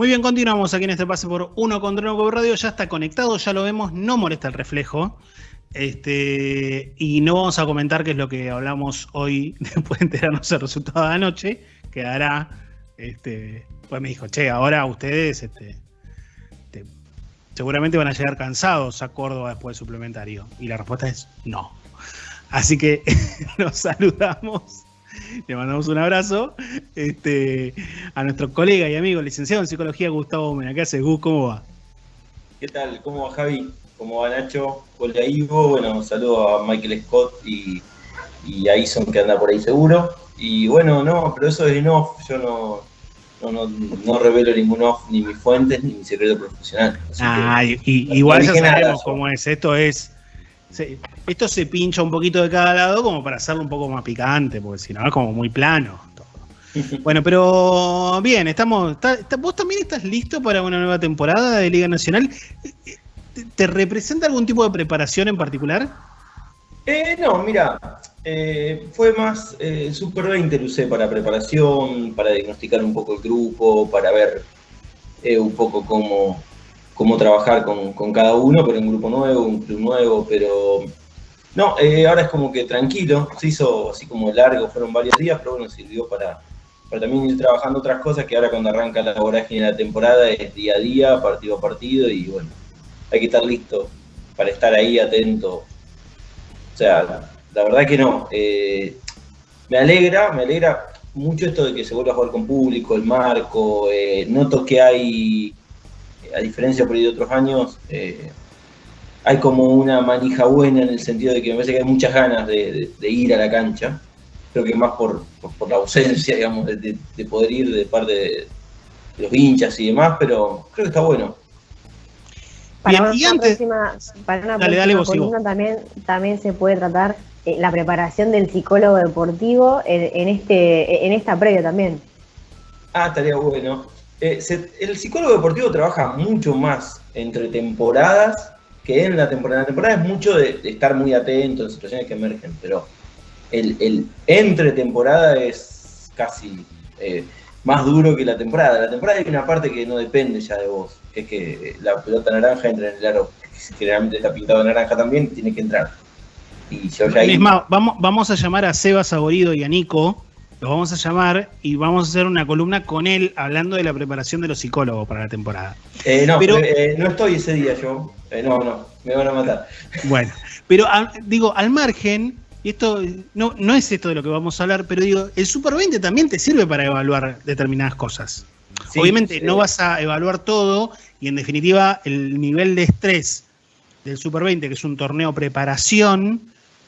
Muy bien, continuamos aquí en este pase por Uno contra Uno Radio. Ya está conectado, ya lo vemos, no molesta el reflejo. Y no vamos a comentar qué es lo que hablamos hoy después de enterarnos el resultado de anoche. Quedará. Pues me dijo, che, ahora ustedes seguramente van a llegar cansados a Córdoba después del suplementario. Y la respuesta es no. Así que nos saludamos. Le mandamos un abrazo a nuestro colega y amigo, licenciado en psicología, Gustavo Mena. ¿Qué haces, Gus? ¿Cómo va? ¿Qué tal? ¿Cómo va, Javi? ¿Cómo va, Nacho? Hola, Ivo. Bueno, saludo a Michael Scott y a Ison, que anda por ahí seguro. Y bueno, no, pero eso es en off. Yo no revelo ningún off, ni mis fuentes, ni mi secreto profesional. Igual ya sabemos cómo es. Esto se pincha un poquito de cada lado como para hacerlo un poco más picante, porque si no es como muy plano todo. Bueno, pero bien, ¿vos también estás listo para una nueva temporada de Liga Nacional? ¿Te representa algún tipo de preparación en particular? No, mira, fue más Super 20 lo usé para preparación, para diagnosticar un poco el grupo, para ver un poco cómo trabajar con cada uno, pero un grupo nuevo, un club nuevo, pero no, ahora es como que tranquilo, se hizo así como largo, fueron varios días, pero bueno, sirvió para también ir trabajando otras cosas que ahora cuando arranca la vorágine de la temporada es día a día, partido a partido, y bueno, hay que estar listo para estar ahí atento. O sea, la verdad que no, me alegra mucho esto de que se vuelva a jugar con público, el marco, noto que hay, a diferencia por ahí de otros años, hay como una manija buena en el sentido de que me parece que hay muchas ganas de ir a la cancha. Creo que más por la ausencia, digamos, de poder ir de parte de los hinchas y demás, pero creo que está bueno. Para una próxima columna también se puede tratar la preparación del psicólogo deportivo en esta previa también. Estaría bueno. El psicólogo deportivo trabaja mucho más entre temporadas que en la temporada. La temporada es mucho de estar muy atento en situaciones que emergen, pero el entre temporada es casi más duro que la temporada. La temporada hay una parte que no depende ya de vos, que es que la pelota naranja entra en el aro, que generalmente está pintado de naranja también, tiene que entrar. Y yo ya es más, vamos a llamar a Seba Saborido y a Nico, los vamos a llamar y vamos a hacer una columna con él hablando de la preparación de los psicólogos para la temporada. No estoy ese día yo. No, me van a matar. Bueno, pero digo, al margen, y esto no es esto de lo que vamos a hablar, pero digo, el Super 20 también te sirve para evaluar determinadas cosas. Sí, obviamente no vas a evaluar todo y en definitiva el nivel de estrés del Super 20, que es un torneo preparación,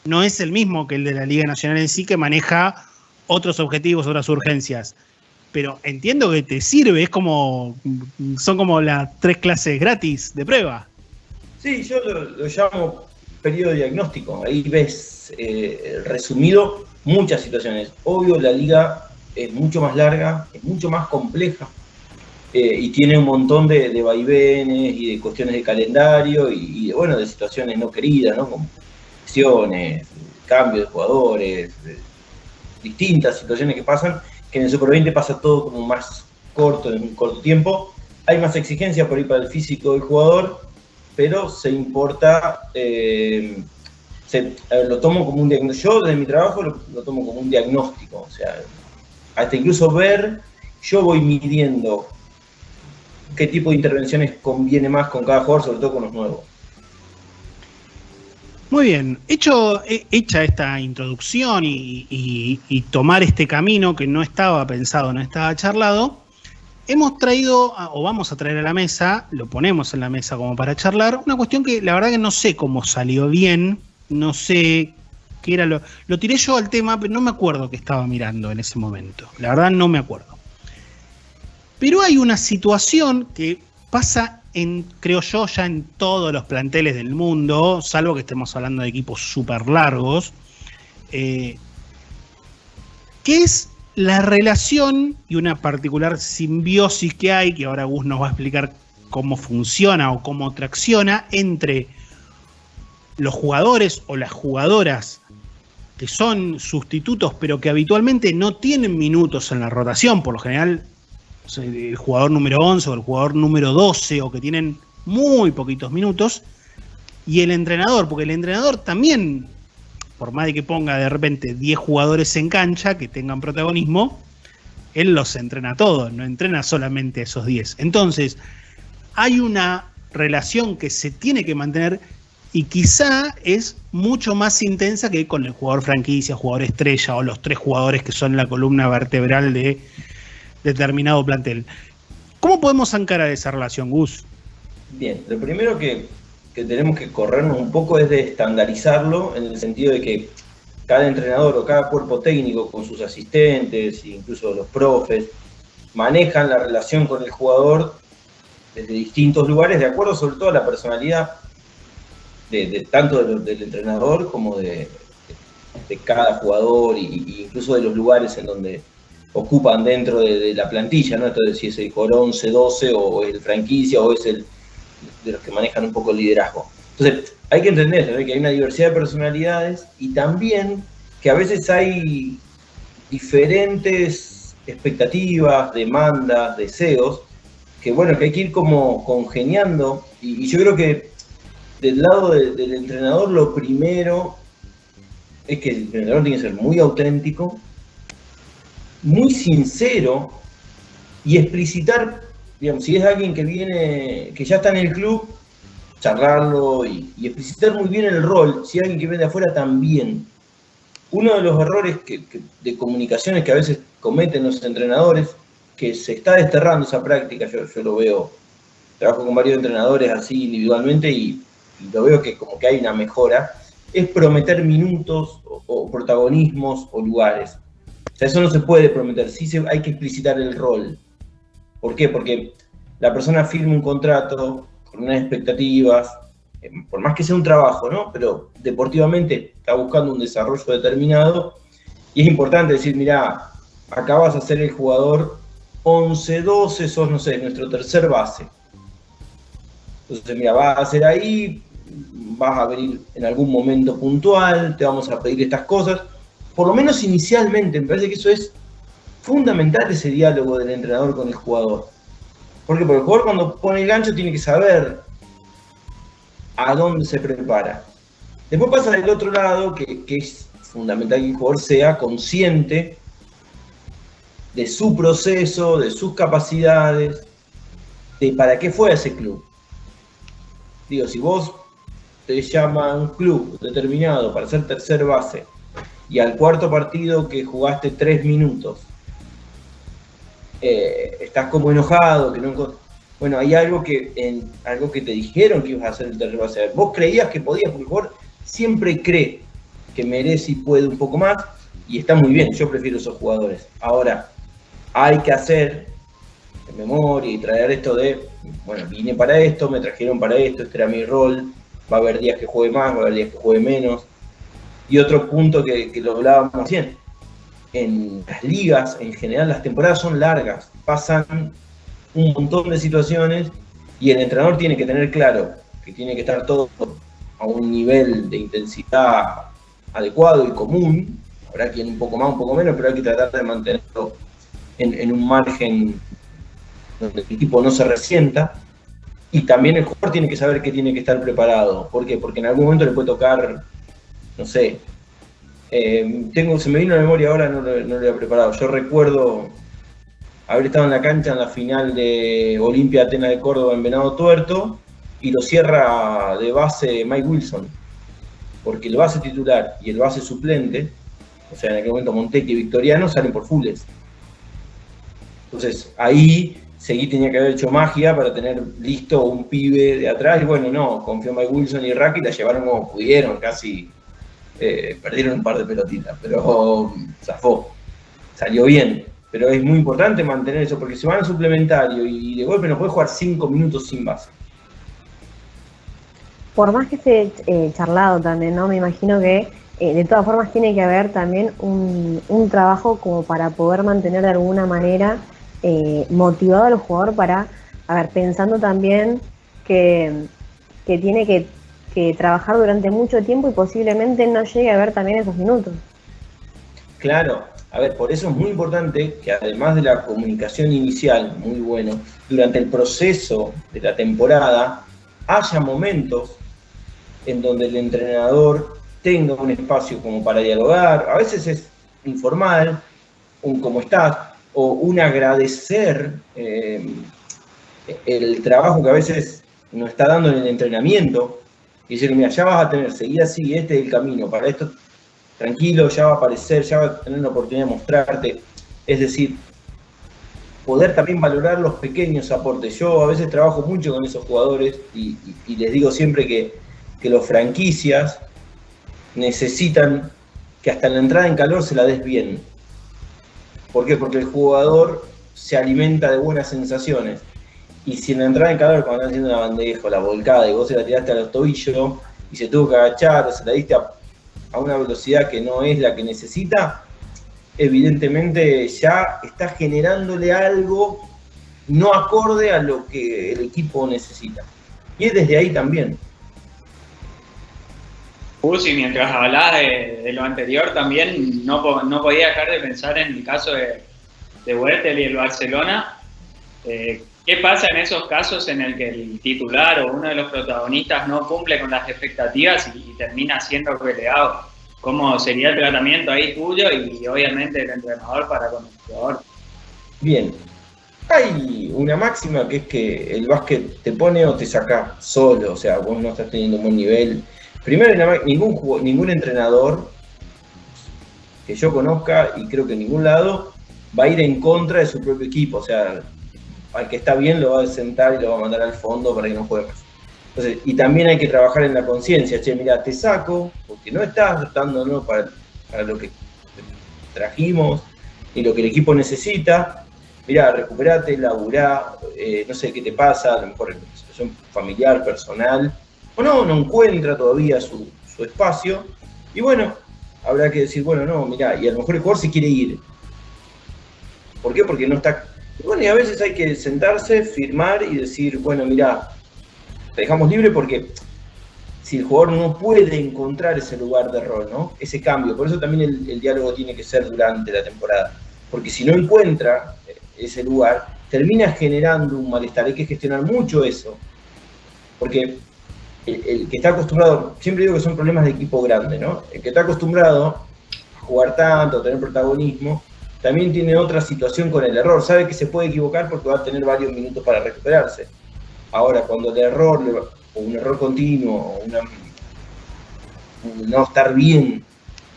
no es el mismo que el de la Liga Nacional en sí, que maneja otros objetivos, otras urgencias. Pero entiendo que te sirve, son como las 3 clases gratis de prueba. Sí, yo lo llamo periodo diagnóstico. Ahí ves resumido muchas situaciones. Obvio, la liga es mucho más larga, es mucho más compleja y tiene un montón de vaivenes y de cuestiones de calendario y bueno, de situaciones no queridas, ¿no? Como lesiones, cambios de jugadores, distintas situaciones que pasan, que en el Super 20 pasa todo como más corto, en un corto tiempo. Hay más exigencia por ahí para el físico del jugador, pero se importa, lo tomo como un diagnóstico. Yo desde mi trabajo lo tomo como un diagnóstico, o sea, hasta incluso yo voy midiendo qué tipo de intervenciones conviene más con cada jugador, sobre todo con los nuevos. Muy bien, hecha esta introducción y tomar este camino que no estaba pensado, no estaba charlado, hemos traído, o vamos a traer a la mesa, lo ponemos en la mesa como para charlar, una cuestión que la verdad que no sé cómo salió bien, no sé qué era lo tiré yo al tema, pero no me acuerdo qué estaba mirando en ese momento, la verdad no me acuerdo. Pero hay una situación que pasa creo yo, ya en todos los planteles del mundo, salvo que estemos hablando de equipos súper largos, que es la relación y una particular simbiosis que hay, que ahora Gus nos va a explicar cómo funciona o cómo tracciona entre los jugadores o las jugadoras que son sustitutos, pero que habitualmente no tienen minutos en la rotación, por lo general el jugador número 11 o el jugador número 12 o que tienen muy poquitos minutos, y el entrenador, porque el entrenador también, por más de que ponga de repente 10 jugadores en cancha que tengan protagonismo, él los entrena todos, no entrena solamente a esos 10. Entonces, hay una relación que se tiene que mantener y quizá es mucho más intensa que con el jugador franquicia, jugador estrella o los 3 jugadores que son la columna vertebral de determinado plantel. ¿Cómo podemos encarar esa relación, Gus? Bien, lo primero que tenemos que corrernos un poco es de estandarizarlo, en el sentido de que cada entrenador o cada cuerpo técnico con sus asistentes, incluso los profes, manejan la relación con el jugador desde distintos lugares, de acuerdo sobre todo a la personalidad tanto del entrenador como de cada jugador, y incluso de los lugares en donde ocupan dentro de la plantilla, ¿no? Entonces, si es el core 11, 12, o es el franquicia, o es el de los que manejan un poco el liderazgo. Entonces, hay que entender, ¿no?, que hay una diversidad de personalidades y también que a veces hay diferentes expectativas, demandas, deseos, que bueno, que hay que ir como congeniando, y yo creo que del lado del entrenador lo primero es que el entrenador tiene que ser muy auténtico, muy sincero y explicitar, digamos, si es alguien que viene, que ya está en el club, charlarlo y explicitar muy bien el rol. Si es alguien que viene de afuera, también. Uno de los errores de comunicaciones que a veces cometen los entrenadores, que se está desterrando esa práctica, yo lo veo, trabajo con varios entrenadores así individualmente y lo veo que como que hay una mejora, es prometer minutos o protagonismos o lugares. O sea, eso no se puede prometer, sí hay que explicitar el rol. ¿Por qué? Porque la persona firma un contrato con unas expectativas, por más que sea un trabajo, ¿no? Pero deportivamente está buscando un desarrollo determinado y es importante decir, mirá, acá vas a ser el jugador 11-12, sos, no sé, nuestro tercer base. Entonces, mira, vas a ser ahí, vas a venir en algún momento puntual, te vamos a pedir estas cosas. Por lo menos inicialmente, me parece que eso es fundamental, ese diálogo del entrenador con el jugador. ¿Por qué? Porque el jugador cuando pone el gancho tiene que saber a dónde se prepara. Después pasa del otro lado, que es fundamental que el jugador sea consciente de su proceso, de sus capacidades, de para qué fue a ese club. Digo, si vos te llama un club determinado para ser tercer base y al cuarto partido que jugaste 3 minutos estás como enojado, que no, bueno, hay algo que te dijeron que ibas a hacer el tercer base. Vos creías que podías, porque el jugador siempre cree que merece y puede un poco más, y está muy bien, yo prefiero esos jugadores. Ahora, hay que hacer de memoria y traer esto de, bueno, vine para esto, me trajeron para esto, este era mi rol, va a haber días que juegue más, va a haber días que juegue menos. Y otro punto que lo hablábamos recién, en las ligas, en general, las temporadas son largas, pasan un montón de situaciones y el entrenador tiene que tener claro que tiene que estar todo a un nivel de intensidad adecuado y común. Habrá quien un poco más, un poco menos, pero hay que tratar de mantenerlo en un margen donde el equipo no se resienta. Y también el jugador tiene que saber que tiene que estar preparado. ¿Por qué? Porque en algún momento le puede tocar, no sé, se me vino a la memoria ahora, no lo había preparado. Yo recuerdo haber estado en la cancha en la final de Olimpia Atenas de Córdoba en Venado Tuerto y lo cierra de base Mike Wilson, porque el base titular y el base suplente, o sea, en aquel momento Monteque y Victoriano, salen por fulles. Entonces ahí Seguí tenía que haber hecho magia para tener listo un pibe de atrás, y bueno, no, confió en Mike Wilson y Raki, la llevaron como pudieron, casi perdieron un par de pelotitas, pero zafó, salió bien. Pero es muy importante mantener eso, porque se van al suplementario y de golpe no puede jugar 5 minutos sin base. Por más que esté charlado también, ¿no? Me imagino que de todas formas tiene que haber también un trabajo como para poder mantener de alguna manera motivado al jugador para, a ver, pensando también que tiene que trabajar durante mucho tiempo y posiblemente no llegue a ver también esos minutos. Claro, A ver, por eso es muy importante que además de la comunicación inicial, muy bueno, durante el proceso de la temporada haya momentos en donde el entrenador tenga un espacio como para dialogar. A veces es informal, un cómo estás, o un agradecer el trabajo que a veces nos está dando en el entrenamiento, y decir, mira, ya vas a tener, seguir así, este es el camino, para esto, tranquilo, ya va a aparecer, ya va a tener la oportunidad de mostrarte. Es decir, poder también valorar los pequeños aportes. Yo a veces trabajo mucho con esos jugadores y les digo siempre que los franquicias necesitan que hasta en la entrada en calor se la des bien. ¿Por qué? Porque el jugador se alimenta de buenas sensaciones. Y si en la entrada en calor, cuando están haciendo una bandeja o la volcada y vos se la tiraste a los tobillos y se tuvo que agachar o se la diste a una velocidad que no es la que necesita, evidentemente ya está generándole algo no acorde a lo que el equipo necesita. Y es desde ahí también. Y mientras hablabas de lo anterior, también no podía dejar de pensar en el caso de Huertel y el Barcelona. ¿Qué pasa en esos casos en el que el titular o uno de los protagonistas no cumple con las expectativas y termina siendo relegado? ¿Cómo sería el tratamiento ahí tuyo y obviamente el entrenador para con el jugador? Bien, hay una máxima que es que el básquet te pone o te saca solo, o sea, vos no estás teniendo un buen nivel. Primero, ningún entrenador que yo conozca, y creo que en ningún lado, va a ir en contra de su propio equipo. O sea, al que está bien lo va a sentar y lo va a mandar al fondo para que no juegue más. Entonces, y también hay que trabajar en la conciencia. Che, mira, te saco porque no estás dándonos para lo que trajimos y lo que el equipo necesita. Mirá, recuperate, laburá, no sé qué te pasa, a lo mejor en una situación familiar, personal, o no encuentra todavía su espacio. Y bueno, habrá que decir, bueno, no, mirá, y a lo mejor el jugador se quiere ir. ¿Por qué? Porque no está... Bueno, y a veces hay que sentarse, firmar y decir, bueno, mirá, te dejamos libre porque si el jugador no puede encontrar ese lugar de rol, ¿no? Ese cambio. Por eso también el diálogo tiene que ser durante la temporada. Porque si no encuentra ese lugar, termina generando un malestar. Hay que gestionar mucho eso. Porque el que está acostumbrado, siempre digo que son problemas de equipo grande, ¿no? El que está acostumbrado a jugar tanto, a tener protagonismo, también tiene otra situación con el error. Sabe que se puede equivocar porque va a tener varios minutos para recuperarse. Ahora, cuando el error, o un error continuo, o no estar bien,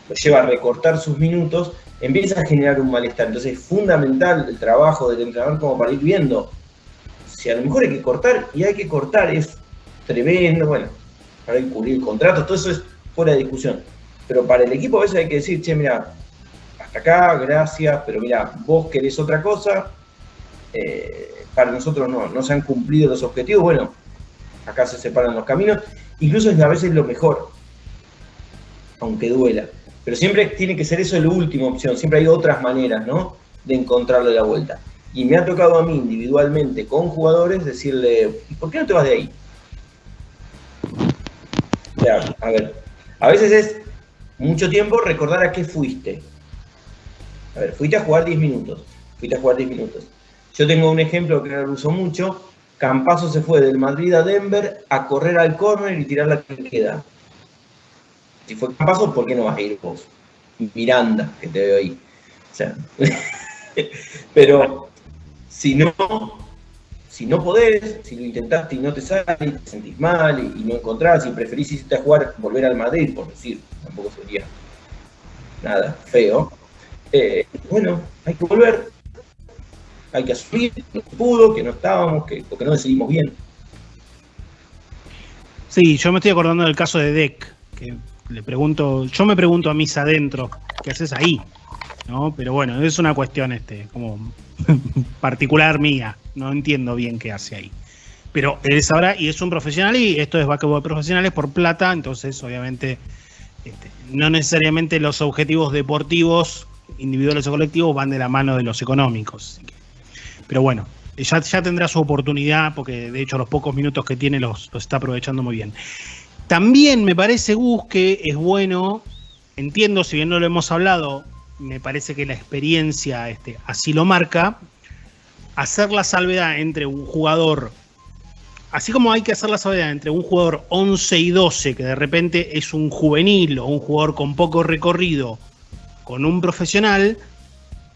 lo lleva a recortar sus minutos, empieza a generar un malestar. Entonces es fundamental el trabajo del entrenador como para ir viendo. Si a lo mejor hay que cortar, y hay que cortar, es tremendo, bueno, para cubrir el contrato, todo eso es fuera de discusión. Pero para el equipo a veces hay que decir, che, mira, hasta acá, gracias, pero mira, vos querés otra cosa, para nosotros no se han cumplido los objetivos, bueno, acá se separan los caminos, incluso es a veces lo mejor, aunque duela, pero siempre tiene que ser eso la última opción, siempre hay otras maneras, ¿no?, de encontrarle la vuelta. Y me ha tocado a mí individualmente con jugadores decirle, ¿por qué no te vas de ahí? O sea, a ver, a veces es mucho tiempo recordar a qué fuiste. A ver, fuiste a jugar 10 minutos. Yo tengo un ejemplo que lo uso mucho. Campazzo se fue del Madrid a Denver a correr al córner y tirar la que queda. Si fue Campazzo, ¿por qué no vas a ir vos? Miranda, que te veo ahí. O sea, pero si no podés, si lo intentaste y no te sale, te sentís mal y no encontrás, y preferís irte a jugar, volver al Madrid, por decir, tampoco sería nada feo. Bueno, hay que volver, hay que asumir que no pudo, que no estábamos, que no decidimos bien. Sí, yo me estoy acordando del caso de Deck, que yo me pregunto a mis adentro, ¿qué haces ahí? ¿No? Pero bueno, es una cuestión como particular mía, no entiendo bien qué hace ahí. Pero él sabrá, y es un profesional, y esto es básquetbol profesionales por plata, entonces obviamente no necesariamente los objetivos deportivos individuales o colectivos van de la mano de los económicos. Pero bueno, ya tendrá su oportunidad, porque de hecho los pocos minutos que tiene los está aprovechando muy bien. También me parece, Gus, que es bueno, entiendo, si bien no lo hemos hablado me parece que la experiencia así lo marca, hacer la salvedad entre un jugador, así como hay que hacer la salvedad entre un jugador 11 y 12, que de repente es un juvenil o un jugador con poco recorrido, con un profesional,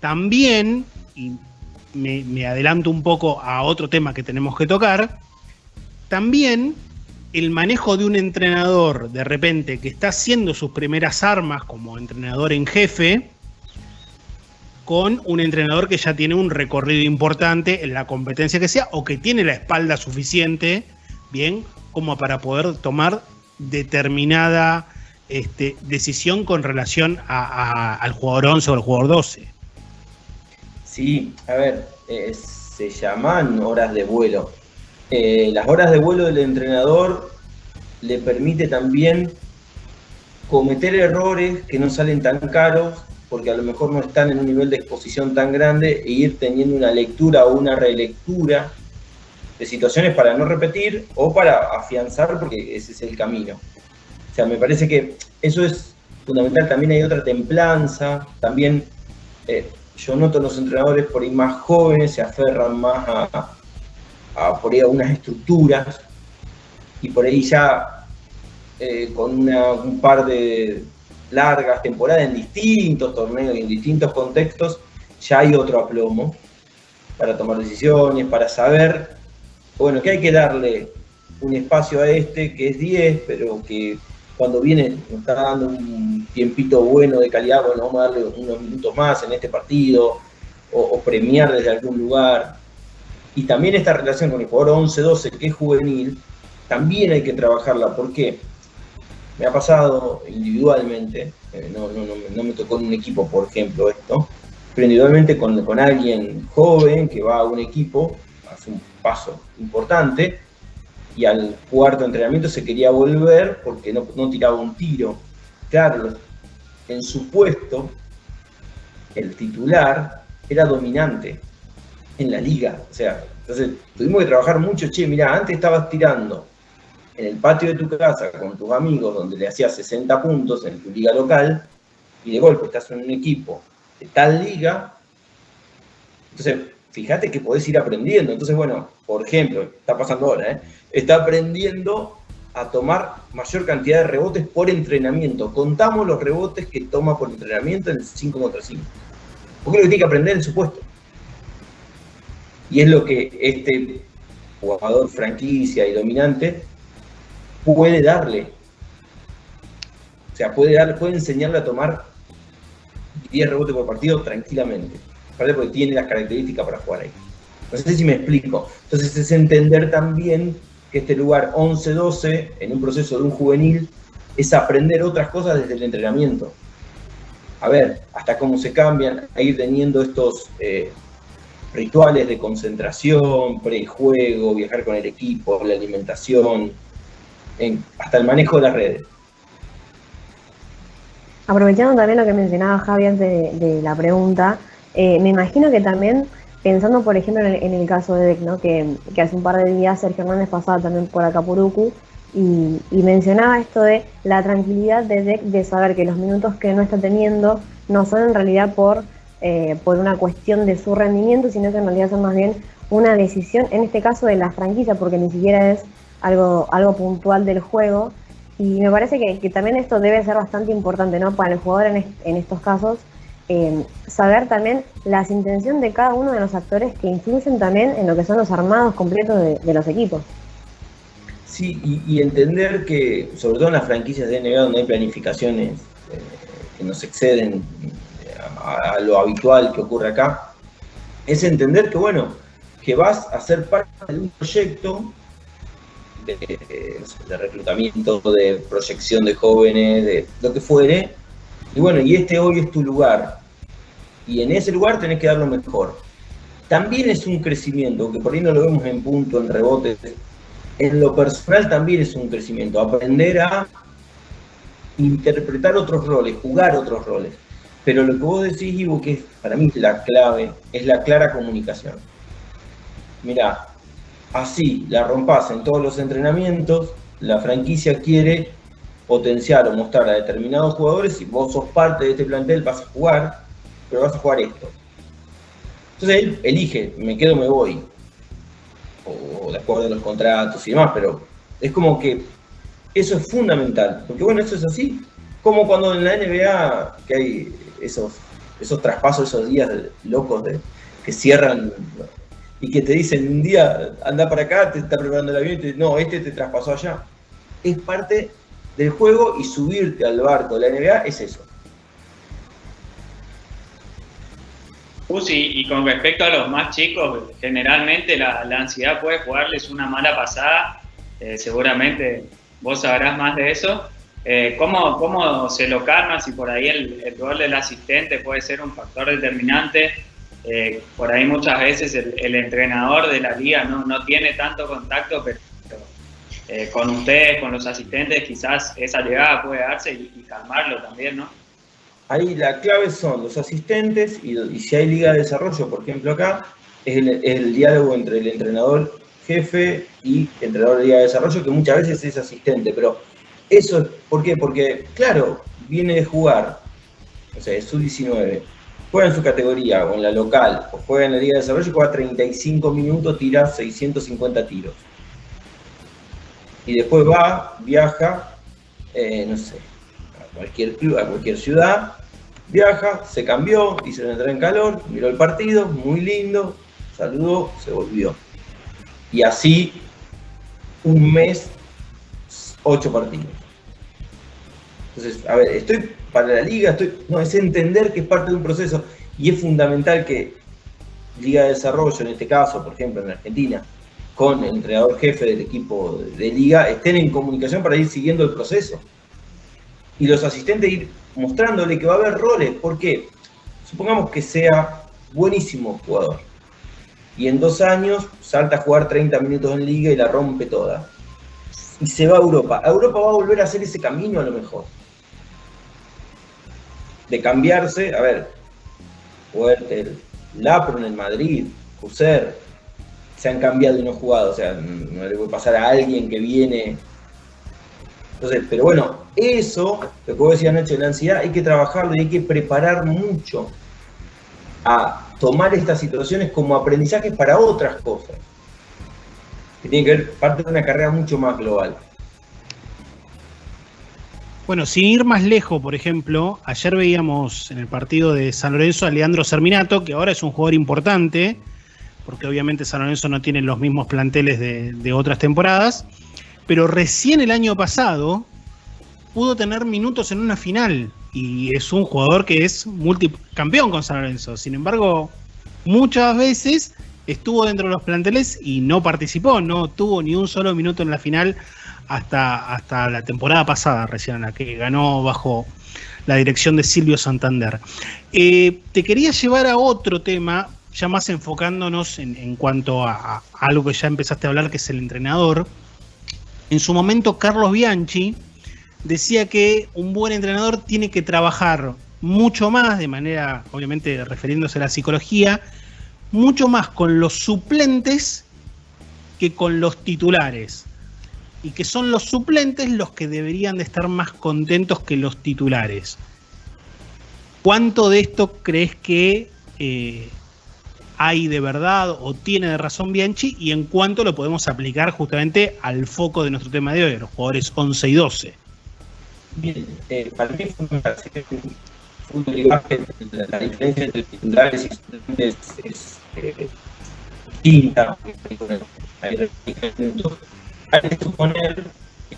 también, y me adelanto un poco a otro tema que tenemos que tocar, también el manejo de un entrenador de repente que está haciendo sus primeras armas como entrenador en jefe, con un entrenador que ya tiene un recorrido importante en la competencia que sea, o que tiene la espalda suficiente, bien, como para poder tomar determinada decisión con relación al jugador 11 o al jugador 12. Sí, a ver, se llaman horas de vuelo. Las horas de vuelo del entrenador le permite también cometer errores que no salen tan caros, porque a lo mejor no están en un nivel de exposición tan grande, e ir teniendo una lectura o una relectura de situaciones para no repetir o para afianzar, porque ese es el camino. O sea, me parece que eso es fundamental. También hay otra templanza, también yo noto en los entrenadores por ahí más jóvenes se aferran más a por ahí a unas estructuras, y por ahí ya con un par de largas temporadas en distintos torneos y en distintos contextos, ya hay otro aplomo para tomar decisiones, para saber, bueno, que hay que darle un espacio a que es 10, pero que cuando viene nos está dando un tiempito bueno de calidad, bueno, vamos a darle unos minutos más en este partido, o premiar desde algún lugar. Y también esta relación con el jugador 11-12, que es juvenil, también hay que trabajarla. ¿Por qué? Me ha pasado individualmente, no me tocó en un equipo, por ejemplo, esto, pero individualmente con alguien joven que va a un equipo, hace un paso importante, y al cuarto entrenamiento se quería volver porque no tiraba un tiro. Claro, en su puesto, el titular era dominante en la liga. O sea, entonces tuvimos que trabajar mucho. Che, mirá, antes estabas tirando en el patio de tu casa con tus amigos, donde le hacías 60 puntos en tu liga local, y de golpe estás en un equipo de tal liga. Entonces, fíjate que podés ir aprendiendo. Entonces, bueno, por ejemplo, está pasando ahora, está aprendiendo a tomar mayor cantidad de rebotes por entrenamiento. Contamos los rebotes que toma por entrenamiento en el 5 contra 5. Porque es lo que tiene que aprender en su puesto. Y es lo que este jugador franquicia y dominante puede darle. O sea, puede enseñarle a tomar 10 rebotes por partido tranquilamente. ¿Vale? Porque tiene las características para jugar ahí. No sé si me explico. Entonces es entender también que este lugar 11-12, en un proceso de un juvenil, es aprender otras cosas desde el entrenamiento. A ver, hasta cómo se cambian, a ir teniendo estos rituales de concentración, prejuego, viajar con el equipo, la alimentación, hasta el manejo de las redes. Aprovechando también lo que mencionaba Javi antes de la pregunta, me imagino que también, pensando por ejemplo en el caso de Dec, ¿no? que hace un par de días Sergio Hernández pasaba también por Acapurucu y mencionaba esto de la tranquilidad de Dec de saber que los minutos que no está teniendo no son en realidad por una cuestión de su rendimiento, sino que en realidad son más bien una decisión, en este caso de la franquicia, porque ni siquiera es algo puntual del juego. Y me parece que también esto debe ser bastante importante, ¿no? Para el jugador en estos casos, saber también las intenciones de cada uno de los actores que influyen también en lo que son los armados completos de los equipos. Sí, y entender que, sobre todo en las franquicias de NBA donde hay planificaciones que nos exceden a lo habitual que ocurre acá, es entender que, bueno, que vas a ser parte de un proyecto de reclutamiento, de proyección de jóvenes, de lo que fuere, y bueno, y hoy es tu lugar, y en ese lugar tenés que dar lo mejor. También es un crecimiento, que por ahí no lo vemos en punto, en rebotes, en lo personal también es un crecimiento, aprender a interpretar otros roles, jugar otros roles. Pero lo que vos decís, Ivo, que es, para mí la clave, es la clara comunicación. Mirá, así la rompás en todos los entrenamientos, la franquicia quiere potenciar o mostrar a determinados jugadores, si vos sos parte de este plantel vas a jugar, pero vas a jugar esto. Entonces él elige, me quedo, me voy, o de acuerdo a los contratos y demás, pero es como que eso es fundamental, porque bueno, eso es así, como cuando en la NBA, que hay esos traspasos, esos días locos que cierran y que te dicen un día, anda para acá, te está preparando el avión y te no, te traspasó allá. Es parte del juego y subirte al barco de la NBA es eso. Y con respecto a los más chicos, generalmente la ansiedad puede jugarles una mala pasada, seguramente vos sabrás más de eso. ¿Cómo se lo calma si por ahí el rol del asistente puede ser un factor determinante? Por ahí muchas veces el entrenador de la liga no tiene tanto contacto, pero con ustedes, con los asistentes, quizás esa llegada puede darse y calmarlo también, ¿no? Ahí la clave son los asistentes y si hay liga de desarrollo, por ejemplo acá, es el diálogo entre el entrenador jefe y el entrenador de liga de desarrollo, que muchas veces es asistente, pero eso, ¿por qué? Porque, claro, viene de jugar, o sea, es sub-19, juega en su categoría o en la local, o juega en la liga de desarrollo, juega 35 minutos, tira 650 tiros. Y después viaja, no sé, a cualquier club, a cualquier ciudad, viaja, se cambió, hizo una entrada en calor, miró el partido, muy lindo, saludó, se volvió. Y así, un mes, 8 partidos. Entonces, a ver, estoy para la liga, es entender que es parte de un proceso y es fundamental que Liga de Desarrollo, en este caso, por ejemplo, en Argentina, con el entrenador jefe del equipo de liga, estén en comunicación para ir siguiendo el proceso. Y los asistentes ir mostrándole que va a haber roles, porque supongamos que sea buenísimo jugador y en 2 años salta a jugar 30 minutos en liga y la rompe toda. Y se va a Europa. A Europa va a volver a hacer ese camino a lo mejor. De cambiarse, a ver, Huertel, Lapro en el Madrid, Husser, se han cambiado y no jugado, o sea, no le puede pasar a alguien que viene. Entonces, pero bueno, eso, lo que vos decías anoche de la ansiedad, hay que trabajarlo y hay que preparar mucho a tomar estas situaciones como aprendizajes para otras cosas, que tiene que ver parte de una carrera mucho más global. Bueno, sin ir más lejos, por ejemplo, ayer veíamos en el partido de San Lorenzo a Leandro Serminato, que ahora es un jugador importante, porque obviamente San Lorenzo no tiene los mismos planteles de otras temporadas, pero recién el año pasado pudo tener minutos en una final, y es un jugador que es multicampeón con San Lorenzo. Sin embargo, muchas veces estuvo dentro de los planteles y no participó, no tuvo ni un solo minuto en la final hasta la temporada pasada, recién, en la que ganó bajo la dirección de Silvio Santander. Te quería llevar a otro tema, ya más enfocándonos en cuanto a algo que ya empezaste a hablar, que es el entrenador. En su momento, Carlos Bianchi decía que un buen entrenador tiene que trabajar mucho más, de manera, obviamente, refiriéndose a la psicología, mucho más con los suplentes que con los titulares. Y que son los suplentes los que deberían de estar más contentos que los titulares. ¿Cuánto de esto crees que hay de verdad o tiene de razón Bianchi? Y en cuánto lo podemos aplicar justamente al foco de nuestro tema de hoy, a los jugadores 11 y 12. Bien, para mí la diferencia entre titulares y suplentes es distinta. Hay que suponer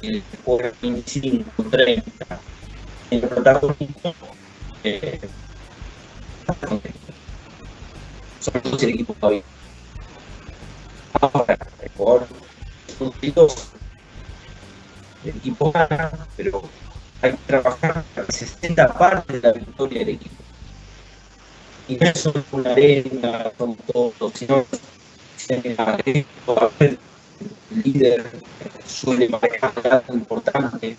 que por 25, 30, el protagonismo sobre todo si el equipo va bien. Ahora, el jugador el equipo gana, pero hay que trabajar para que se sienta parte de la victoria del equipo. Y no es solo una arena, son todos, sino que el líder suele manejar algo importante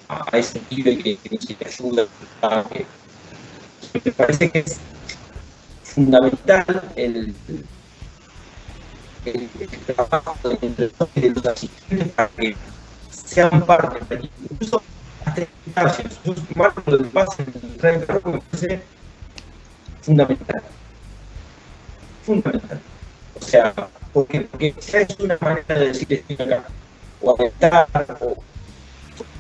a ese pibe que necesita ayuda. Me parece que es fundamental el trabajo entre los asistentes para que sean parte, incluso hasta yo marco lo que pasa en el tren, me parece fundamental. Fundamental. O sea, porque ya es una manera de decir estoy acá, o aventar, o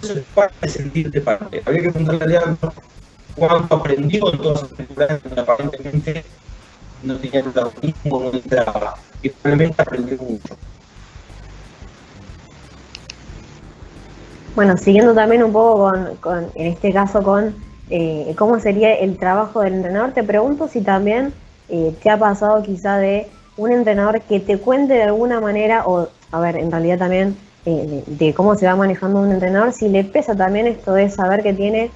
eso es parte de sentirte parte. Habría que preguntarle a Leandro cuánto aprendió en todas las temporadas, donde aparentemente no tenía protagonismo, no entraba, y probablemente aprendió mucho. Bueno, siguiendo también un poco en este caso con cómo sería el trabajo del entrenador, te pregunto si también te ha pasado quizá de un entrenador que te cuente de alguna manera, o a ver, en realidad también de cómo se va manejando un entrenador, si le pesa también esto de saber que tiene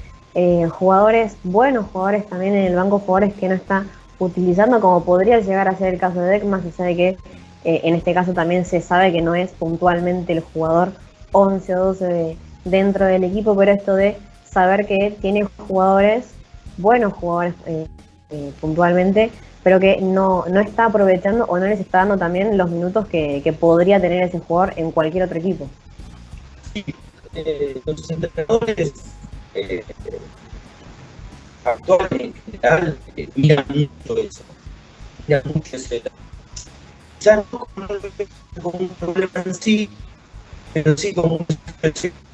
jugadores, buenos jugadores también en el banco, jugadores que no está utilizando, como podría llegar a ser el caso de Deck, más allá de que en este caso también se sabe que no es puntualmente el jugador 11 o 12 dentro del equipo, pero esto de saber que tiene jugadores, buenos jugadores puntualmente, pero que no está aprovechando o no les está dando también los minutos que podría tener ese jugador en cualquier otro equipo. Sí, los entrenadores actuales en general miran mucho eso, miran mucho ese. Ya no como un problema en sí, pero sí como un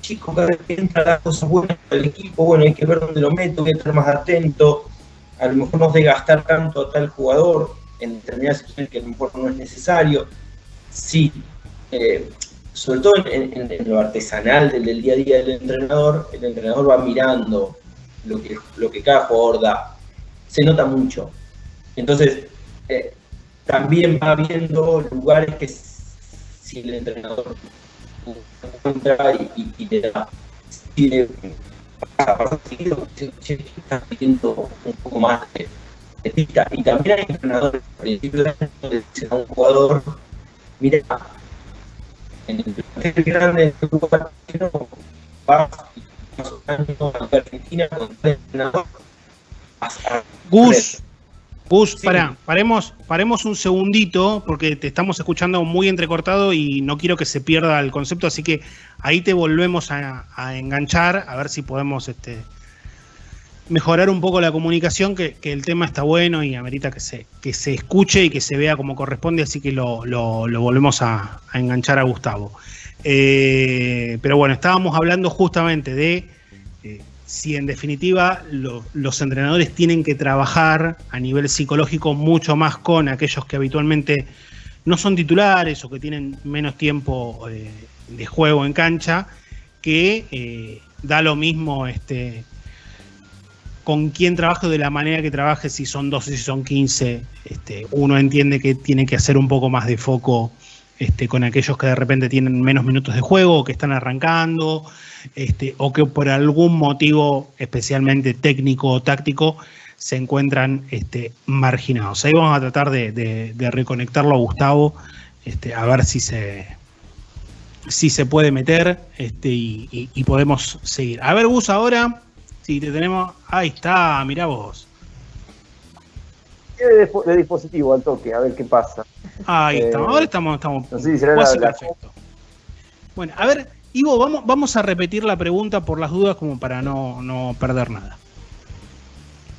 chico cada vez que entra las cosas buenas para el equipo, bueno, hay que ver dónde lo meto, hay que estar más atento, a lo mejor no desgastar tanto a tal jugador en determinadas situaciones que a lo mejor no es necesario. Sí, sobre todo en lo artesanal del día a día del entrenador, el entrenador va mirando lo que cada jugador da, se nota mucho. Entonces, también va viendo lugares que si el entrenador encuentra y le da, se está pidiendo un poco más de pista. Y también hay entrenadores, al principio de año, se da un jugador, mira, en el grande del grupo argentino, va a Argentina con el entrenador. Gus, Sí. paremos un segundito porque te estamos escuchando muy entrecortado y no quiero que se pierda el concepto, así que ahí te volvemos a enganchar, a ver si podemos mejorar un poco la comunicación, que el tema está bueno y amerita que se escuche y que se vea como corresponde, así que lo volvemos a enganchar a Gustavo. Pero bueno, estábamos hablando justamente de si en definitiva los entrenadores tienen que trabajar a nivel psicológico mucho más con aquellos que habitualmente no son titulares o que tienen menos tiempo de juego en cancha, que da lo mismo con quién trabaje o de la manera que trabaje, si son 12, si son 15, uno entiende que tiene que hacer un poco más de foco con aquellos que de repente tienen menos minutos de juego, o que están arrancando, o que por algún motivo especialmente técnico o táctico se encuentran marginados. Ahí vamos a tratar de reconectarlo a Gustavo, a ver si se puede meter y podemos seguir. A ver, Gus, ahora, si te tenemos, ahí está, mirá vos. De dispositivo al toque, a ver qué pasa. Ahí estamos, ahora estamos no sé si será casi la perfecto. Bueno, a ver, Ivo, vamos a repetir la pregunta por las dudas como para no perder nada.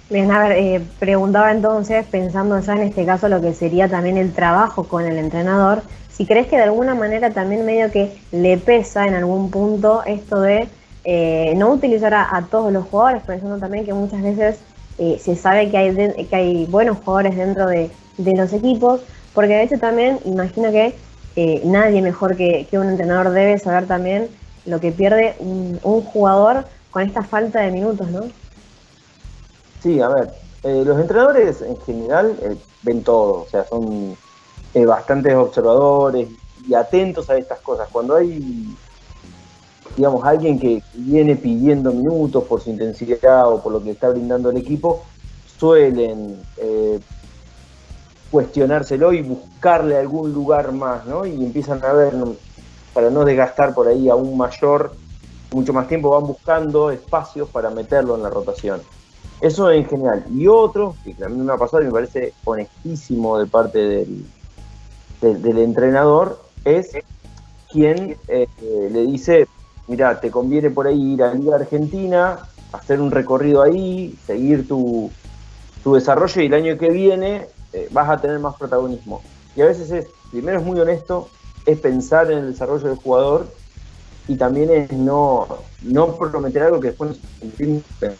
Bien, a ver, preguntaba entonces, pensando ya en este caso lo que sería también el trabajo con el entrenador, si crees que de alguna manera también medio que le pesa en algún punto esto de no utilizar a todos los jugadores, pensando también que muchas veces se sabe que hay buenos jugadores dentro de los equipos, porque de hecho también imagino que nadie mejor que un entrenador debe saber también lo que pierde un jugador con esta falta de minutos, ¿no? Sí, a ver, los entrenadores en general ven todo, o sea, son bastantes observadores y atentos a estas cosas. Cuando hay, digamos, alguien que viene pidiendo minutos por su intensidad o por lo que está brindando el equipo, suelen cuestionárselo y buscarle algún lugar más, ¿no? Y empiezan a ver, para no desgastar por ahí aún mucho más tiempo, van buscando espacios para meterlo en la rotación. Eso en general. Y otro, que también me ha pasado y me parece honestísimo de parte del entrenador, es quien le dice, mira, te conviene por ahí ir a Liga Argentina, hacer un recorrido ahí, seguir tu tu desarrollo y el año que viene vas a tener más protagonismo. Y a veces primero es muy honesto, es pensar en el desarrollo del jugador y también es no prometer algo que después no se cumple.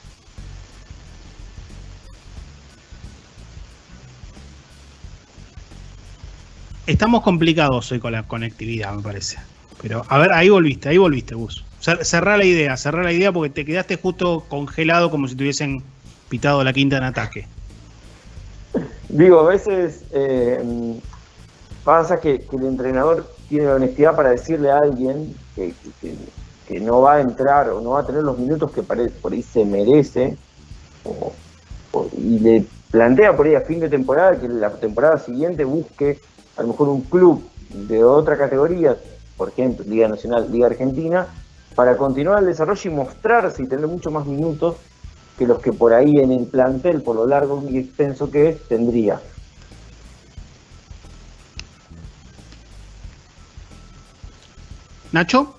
Estamos complicados hoy con la conectividad, me parece. Pero, a ver, ahí volviste, Gus. Cerrá la idea porque te quedaste justo congelado como si te hubiesen pitado la quinta en ataque. Digo, a veces pasa que el entrenador tiene la honestidad para decirle a alguien que no va a entrar o no va a tener los minutos que por ahí se merece, y le plantea por ahí a fin de temporada que la temporada siguiente busque a lo mejor un club de otra categoría, por ejemplo, Liga Nacional, Liga Argentina, para continuar el desarrollo y mostrarse y tener mucho más minutos que los que por ahí en el plantel, por lo largo y extenso que es, tendría. ¿Nacho?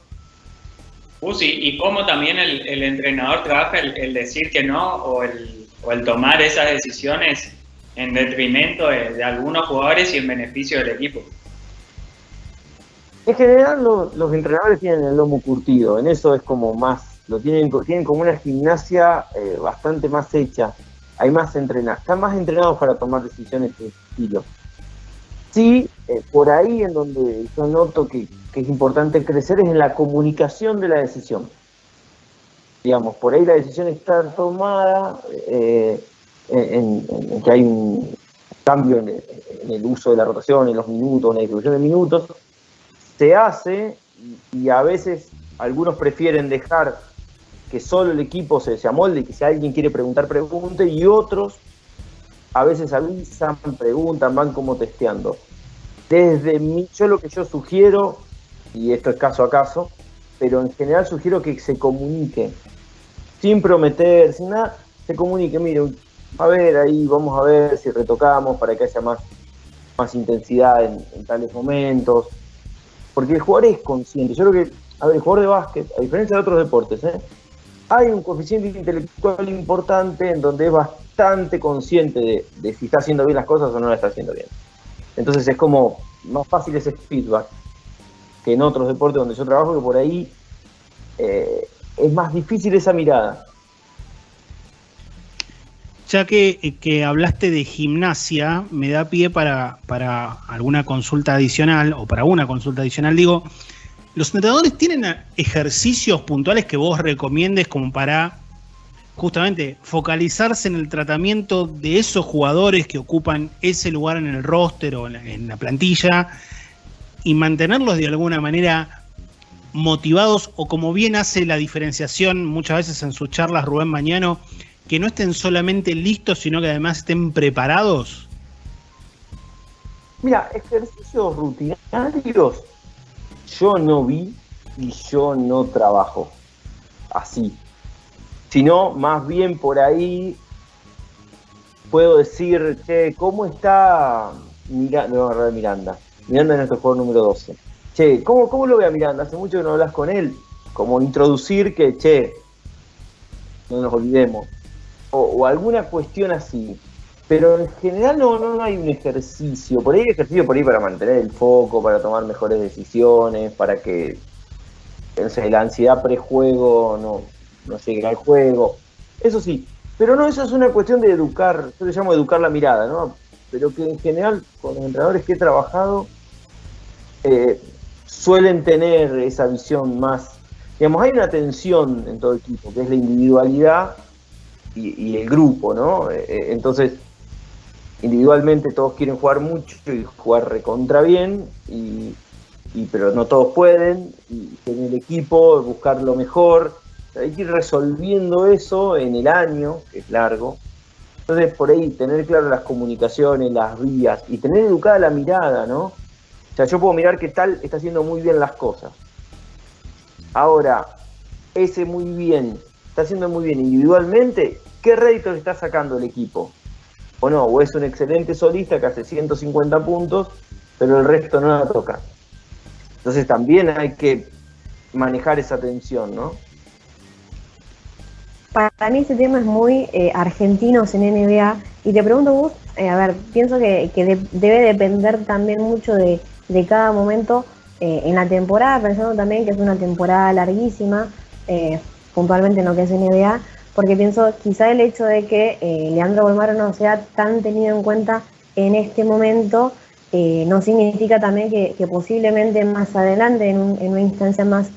Sí, y cómo también el entrenador trabaja el decir que no o el tomar esas decisiones en detrimento de algunos jugadores y en beneficio del equipo. En general los entrenadores tienen el lomo curtido, en eso es como más, tienen como una gimnasia bastante más hecha, hay más están más entrenados para tomar decisiones de estilo. Sí, por ahí en donde yo noto que es importante crecer es en la comunicación de la decisión. Digamos, por ahí la decisión está tomada, en que hay un cambio en el uso de la rotación, en los minutos, en la distribución de minutos, se hace y a veces algunos prefieren dejar que solo el equipo se amolde y que si alguien quiere preguntar, pregunte, y otros a veces avisan, preguntan, van como testeando. Yo lo que yo sugiero, y esto es caso a caso, pero en general sugiero que se comunique, sin prometer, sin nada, se comunique, mire, a ver, ahí vamos a ver si retocamos para que haya más intensidad en tales momentos, porque el jugador es consciente. Yo creo que, el jugador de básquet, a diferencia de otros deportes, hay un coeficiente intelectual importante en donde es bastante consciente de si está haciendo bien las cosas o no las está haciendo bien. Entonces es como más fácil ese feedback que en otros deportes donde yo trabajo, que por ahí es más difícil esa mirada. Ya que hablaste de gimnasia, me da pie para alguna consulta adicional, o para una consulta adicional, digo, ¿los entrenadores tienen ejercicios puntuales que vos recomiendes como para justamente focalizarse en el tratamiento de esos jugadores que ocupan ese lugar en el roster o en la plantilla y mantenerlos de alguna manera motivados, o como bien hace la diferenciación muchas veces en sus charlas Rubén Mañano, que no estén solamente listos, sino que además estén preparados? Mira, ejercicios rutinarios yo no vi y yo no trabajo así, sino más bien por ahí puedo decir, che, ¿cómo está Miranda? Miranda es nuestro jugador número 12. Che, ¿cómo lo ve a Miranda? Hace mucho que no hablas con él. Como introducir que, che, no nos olvidemos. O alguna cuestión así. Pero en general no hay un ejercicio. Por ahí hay ejercicio para mantener el foco, para tomar mejores decisiones, para que, no sé, la ansiedad prejuego no llegue al juego. Eso sí. Pero no, eso es una cuestión de educar, yo le llamo educar la mirada, ¿no? Pero que en general con los entrenadores que he trabajado suelen tener esa visión más, digamos, hay una tensión en todo el equipo, que es la individualidad y el grupo, ¿no? Entonces, individualmente todos quieren jugar mucho y jugar recontra bien, pero no todos pueden, y en el equipo buscar lo mejor. Hay que ir resolviendo eso en el año, que es largo. Entonces, por ahí, tener claro las comunicaciones, las vías, y tener educada la mirada, ¿no? O sea, yo puedo mirar que tal está haciendo muy bien las cosas. Ahora, ese muy bien, está haciendo muy bien individualmente, ¿qué rédito le está sacando el equipo? O no, o es un excelente solista que hace 150 puntos, pero el resto no la toca. Entonces también hay que manejar esa tensión, ¿no? para mí este tema es muy argentinos en NBA. Y te pregunto vos, a ver, pienso que debe depender también mucho de cada momento en la temporada, pensando también que es una temporada larguísima, puntualmente en lo que es NBA, porque pienso quizá el hecho de que Leandro Bolmaro no sea tan tenido en cuenta en este momento, no significa también que posiblemente más adelante, en una instancia más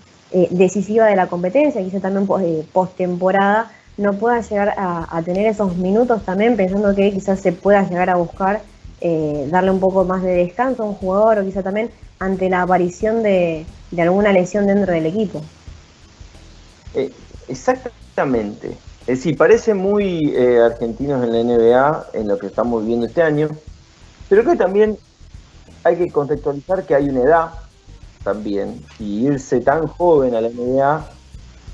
decisiva de la competencia, quizá también post-temporada, no pueda llegar a tener esos minutos también, pensando que quizás se pueda llegar a buscar darle un poco más de descanso a un jugador, o quizá también ante la aparición de alguna lesión dentro del equipo. Exactamente. Es decir, parece muy argentinos en la NBA, en lo que estamos viviendo este año, pero que también hay que contextualizar que hay una edad también, y irse tan joven a la NBA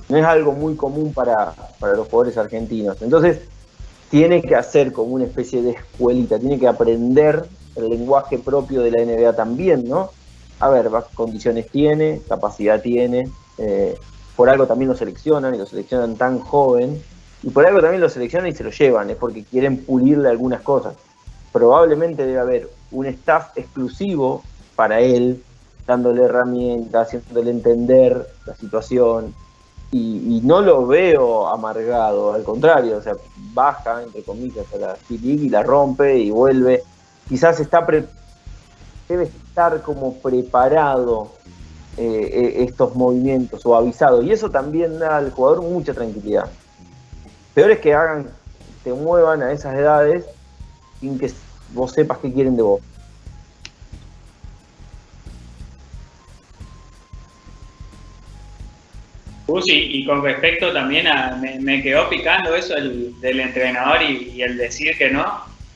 no es algo muy común para los jugadores argentinos. Entonces, tiene que hacer como una especie de escuelita, tiene que aprender el lenguaje propio de la NBA también, ¿no? A ver, condiciones tiene, capacidad tiene, por algo también lo seleccionan, y lo seleccionan tan joven, y por algo también lo seleccionan y se lo llevan, es porque quieren pulirle algunas cosas. Probablemente debe haber un staff exclusivo para él, dándole herramientas, haciéndole entender la situación, y no lo veo amargado, al contrario, o sea, baja, entre comillas, a la G-League y la rompe y vuelve. Quizás debe estar como preparado estos movimientos o avisado, y eso también da al jugador mucha tranquilidad. Peor es que te muevan a esas edades sin que vos sepas qué quieren de vos. Y con respecto también me quedó picando eso del entrenador y el decir que no.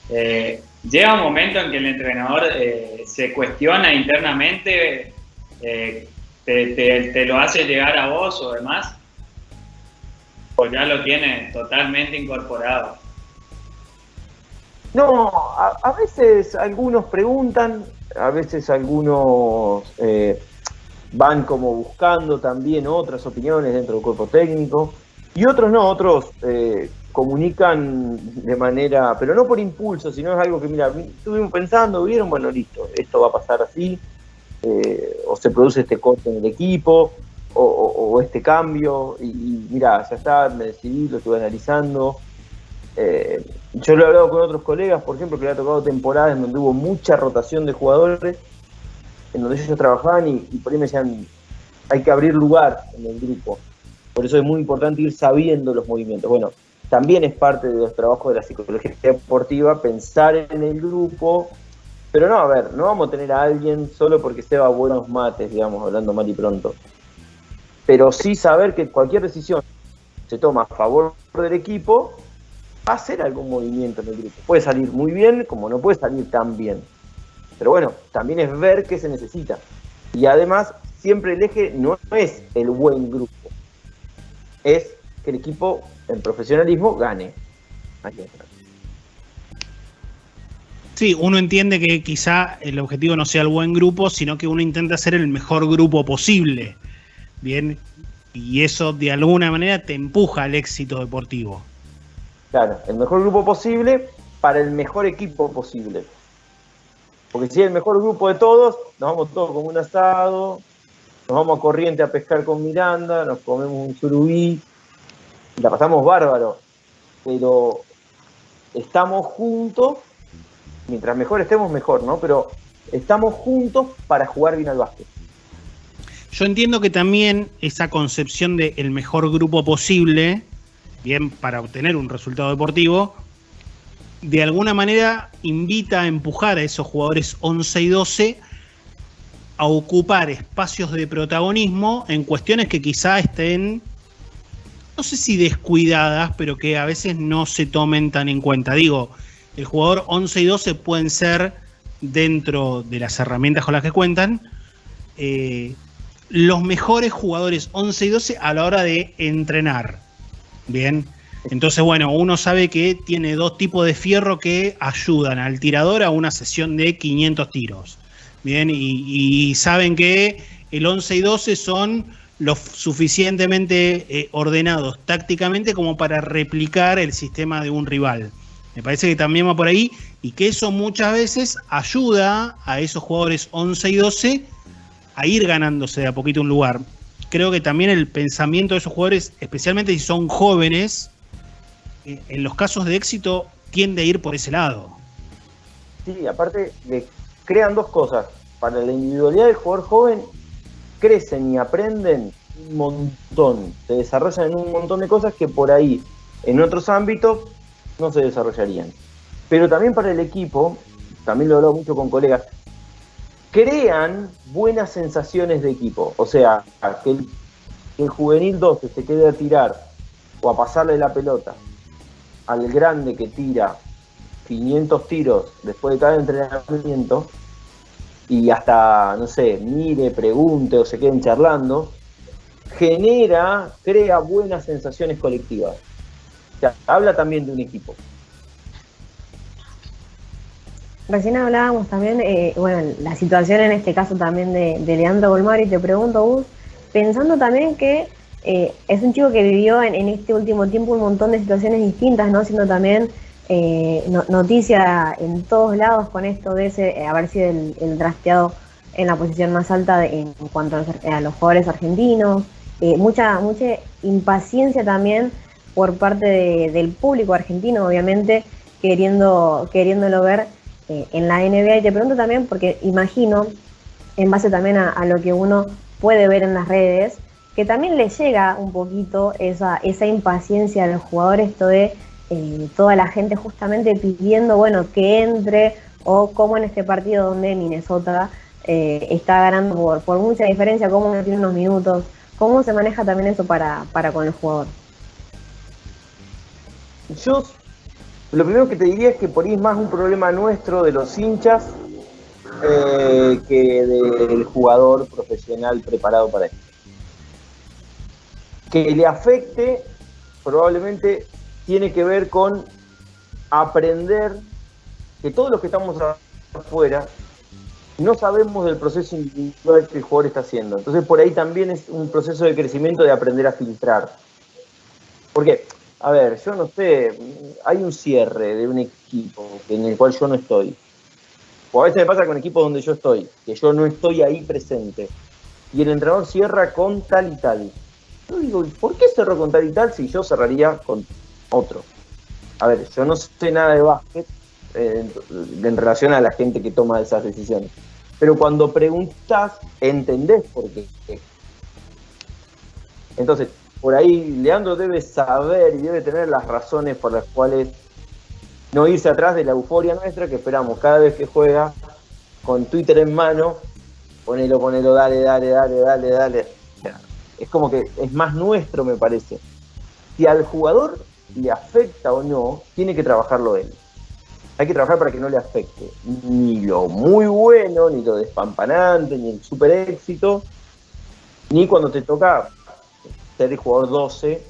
Llega un momento en que el entrenador se cuestiona internamente, te lo hace llegar a vos o demás, o ya lo tiene totalmente incorporado. No, a veces algunos preguntan, a veces algunos van como buscando también otras opiniones dentro del cuerpo técnico, y otros no, otros comunican de manera, pero no por impulso, sino es algo que, mira, estuvimos pensando, vieron, bueno, listo, esto va a pasar así, o se produce este corte en el equipo, o este cambio, y mira, ya está, me decidí, lo estuve analizando. Yo lo he hablado con otros colegas, por ejemplo, que le ha tocado temporadas en donde hubo mucha rotación de jugadores, en donde ellos trabajaban y por ahí me decían, hay que abrir lugar en el grupo. Por eso es muy importante ir sabiendo los movimientos. Bueno, también es parte de los trabajos de la psicología deportiva, pensar en el grupo, pero no, a ver, no vamos a tener a alguien solo porque sea buenos mates, digamos, hablando mal y pronto. Pero sí saber que cualquier decisión se toma a favor del equipo, va a hacer algún movimiento en el grupo. Puede salir muy bien, como no puede salir tan bien. Pero bueno, también es ver qué se necesita. Y además, siempre el eje no es el buen grupo, es que el equipo en profesionalismo gane. Sí, uno entiende que quizá el objetivo no sea el buen grupo, sino que uno intenta ser el mejor grupo posible. Bien, y eso de alguna manera te empuja al éxito deportivo. Claro, el mejor grupo posible para el mejor equipo posible. Porque si es el mejor grupo de todos, nos vamos todos con un asado, nos vamos a Corriente a pescar con Miranda, nos comemos un surubí, y la pasamos bárbaro. Pero estamos juntos, mientras mejor estemos, mejor, ¿no? Pero estamos juntos para jugar bien al básquet. Yo entiendo que también esa concepción de el mejor grupo posible, bien, para obtener un resultado deportivo, de alguna manera invita a empujar a esos jugadores 11 y 12 a ocupar espacios de protagonismo en cuestiones que quizá estén, no sé si descuidadas, pero que a veces no se tomen tan en cuenta. Digo, el jugador 11 y 12 pueden ser, dentro de las herramientas con las que cuentan, los mejores jugadores 11 y 12 a la hora de entrenar. Bien. Entonces, bueno, uno sabe que tiene dos tipos de fierro que ayudan al tirador a una sesión de 500 tiros. Bien, y saben que el 11 y 12 son lo suficientemente ordenados tácticamente como para replicar el sistema de un rival. Me parece que también va por ahí y que eso muchas veces ayuda a esos jugadores 11 y 12 a ir ganándose de a poquito un lugar. Creo que también el pensamiento de esos jugadores, especialmente si son jóvenes, en los casos de éxito tiende a ir por ese lado. Sí, aparte crean dos cosas. Para la individualidad del jugador joven, crecen y aprenden un montón. Se desarrollan en un montón de cosas que por ahí, en otros ámbitos, no se desarrollarían. Pero también para el equipo, también lo he hablado mucho con colegas, crean buenas sensaciones de equipo. O sea, que el juvenil 12 se quede a tirar o a pasarle la pelota al grande que tira 500 tiros después de cada entrenamiento y hasta, no sé, mire, pregunte o se queden charlando, crea buenas sensaciones colectivas. O sea, habla también de un equipo. Recién hablábamos también, la situación en este caso también de Leandro Bolmaro, y te pregunto, Gus, pensando también que es un chico que vivió en este último tiempo un montón de situaciones distintas, ¿no? Siendo también noticia en todos lados con esto de haber sido el drafteado en la posición más alta en cuanto a los jugadores argentinos, mucha impaciencia también por parte del público argentino, obviamente, queriéndolo ver en la NBA. Y te pregunto también, porque imagino, en base también a lo que uno puede ver en las redes, que también le llega un poquito esa impaciencia a los jugadores, esto de toda la gente justamente pidiendo, que entre, o como en este partido donde Minnesota está ganando por mucha diferencia, cómo no tiene unos minutos, cómo se maneja también eso para con el jugador. Yo lo primero que te diría es que por ahí es más un problema nuestro de los hinchas que del jugador profesional preparado para esto. Que le afecte probablemente tiene que ver con aprender que todos los que estamos afuera no sabemos del proceso individual que el jugador está haciendo. Entonces por ahí también es un proceso de crecimiento de aprender a filtrar. Porque, a ver, yo no sé, hay un cierre de un equipo en el cual yo no estoy. O a veces me pasa con equipos donde yo estoy, que yo no estoy ahí presente. Y el entrenador cierra con tal y tal. Yo digo, ¿por qué cerró con tal y tal si yo cerraría con otro? A ver, yo no sé nada de básquet en relación a la gente que toma esas decisiones. Pero cuando preguntas, entendés por qué. Entonces, por ahí Leandro debe saber y debe tener las razones por las cuales no irse atrás de la euforia nuestra que esperamos cada vez que juega con Twitter en mano, ponelo, dale. Es como que es más nuestro, me parece. Si al jugador le afecta o no, tiene que trabajarlo él. Hay que trabajar para que no le afecte ni lo muy bueno, ni lo despampanante, ni el super éxito, ni cuando te toca ser el jugador 12,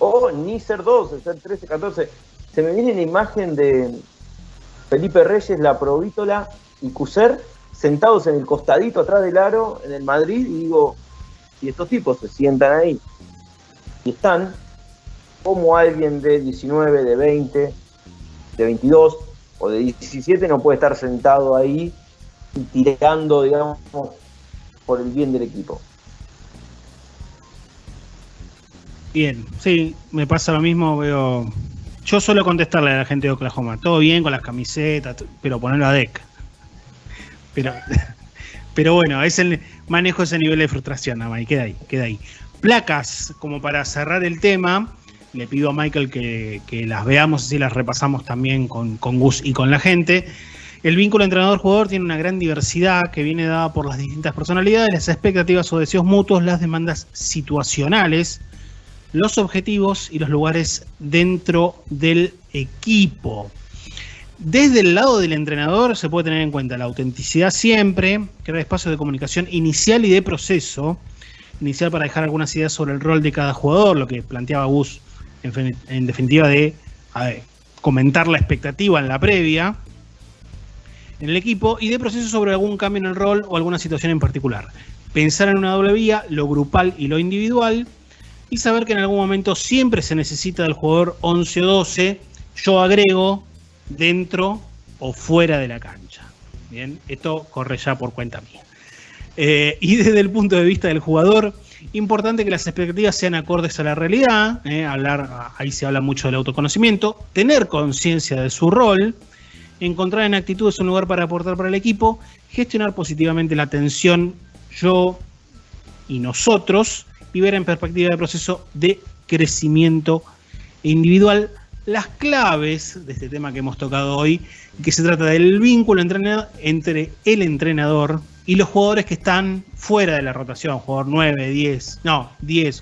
o ni ser 12, ser 13, 14. Se me viene la imagen de Felipe Reyes, La Provítola y Cuser sentados en el costadito atrás del aro en el Madrid, y digo, si estos tipos se sientan ahí y están, como alguien de 19, de 20, de 22 o de 17 no puede estar sentado ahí y tirando, digamos, por el bien del equipo. Bien, sí, me pasa lo mismo, yo suelo contestarle a la gente de Oklahoma, todo bien con las camisetas, pero ponerlo a deck. Pero bueno, manejo ese nivel de frustración, nada más, y queda ahí. Placas, como para cerrar el tema, le pido a Michael que las veamos, así las repasamos también con Gus y con la gente. El vínculo entrenador-jugador tiene una gran diversidad que viene dada por las distintas personalidades, las expectativas o deseos mutuos, las demandas situacionales, los objetivos y los lugares dentro del equipo. Desde el lado del entrenador se puede tener en cuenta la autenticidad siempre, crear espacios de comunicación inicial y de proceso, inicial para dejar algunas ideas sobre el rol de cada jugador, lo que planteaba Gus en definitiva de comentar la expectativa en la previa en el equipo, y de proceso sobre algún cambio en el rol o alguna situación en particular. pensar en una doble vía, lo grupal y lo individual, y saber que en algún momento siempre se necesita del jugador 11 o 12, yo agrego, dentro o fuera de la cancha. Bien, esto corre ya por cuenta mía. Y desde el punto de vista del jugador, importante que las expectativas sean acordes a la realidad, ahí se habla mucho del autoconocimiento, tener conciencia de su rol, encontrar en actitudes un lugar para aportar para el equipo, gestionar positivamente la tensión yo y nosotros, y ver en perspectiva del proceso de crecimiento individual las claves de este tema que hemos tocado hoy, que se trata del vínculo entre el entrenador y los jugadores que están fuera de la rotación, jugador 9, 10,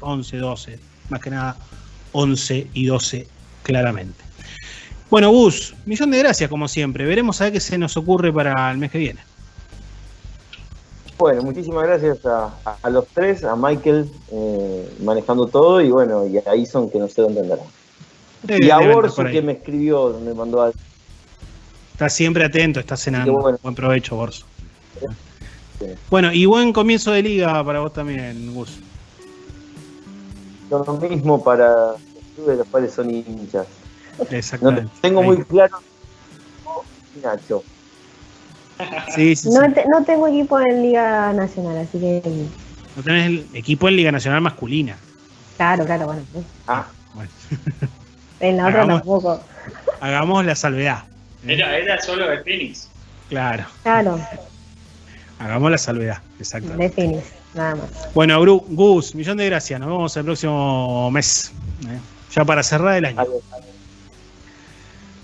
11, 12, más que nada 11 y 12 claramente. Bueno, Gus, millón de gracias como siempre. Veremos a ver qué se nos ocurre para el mes que viene. Bueno, muchísimas gracias a los tres, a Michael manejando todo, y bueno, y a Ison, que no sé dónde andará. Y a Borso, que me escribió, me mandó algo. Está siempre atento, está cenando. Bueno. Buen provecho, Borso. Sí. Bueno, y buen comienzo de liga para vos también, Gus. Lo mismo para los clubes de los cuales son hinchas. Exactamente. No tengo muy claro Nacho. Sí. No tengo equipo en Liga Nacional, así que... No tenés el equipo en Liga Nacional masculina. Claro, bueno. Bueno. En la otra tampoco. Hagamos la salvedad. Era solo de Phoenix. Claro. Hagamos la salvedad, exactamente. De Phoenix, nada más. Bueno, Gus, millón de gracias. Nos vemos el próximo mes. Ya para cerrar el año. Adiós.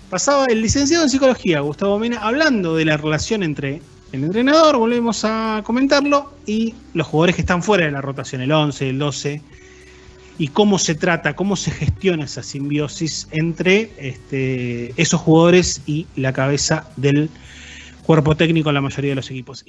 Pasaba el licenciado en psicología, Gustavo Mena, hablando de la relación entre el entrenador, volvemos a comentarlo, y los jugadores que están fuera de la rotación, el 11, el 12, y cómo se trata, cómo se gestiona esa simbiosis entre esos jugadores y la cabeza del cuerpo técnico en la mayoría de los equipos.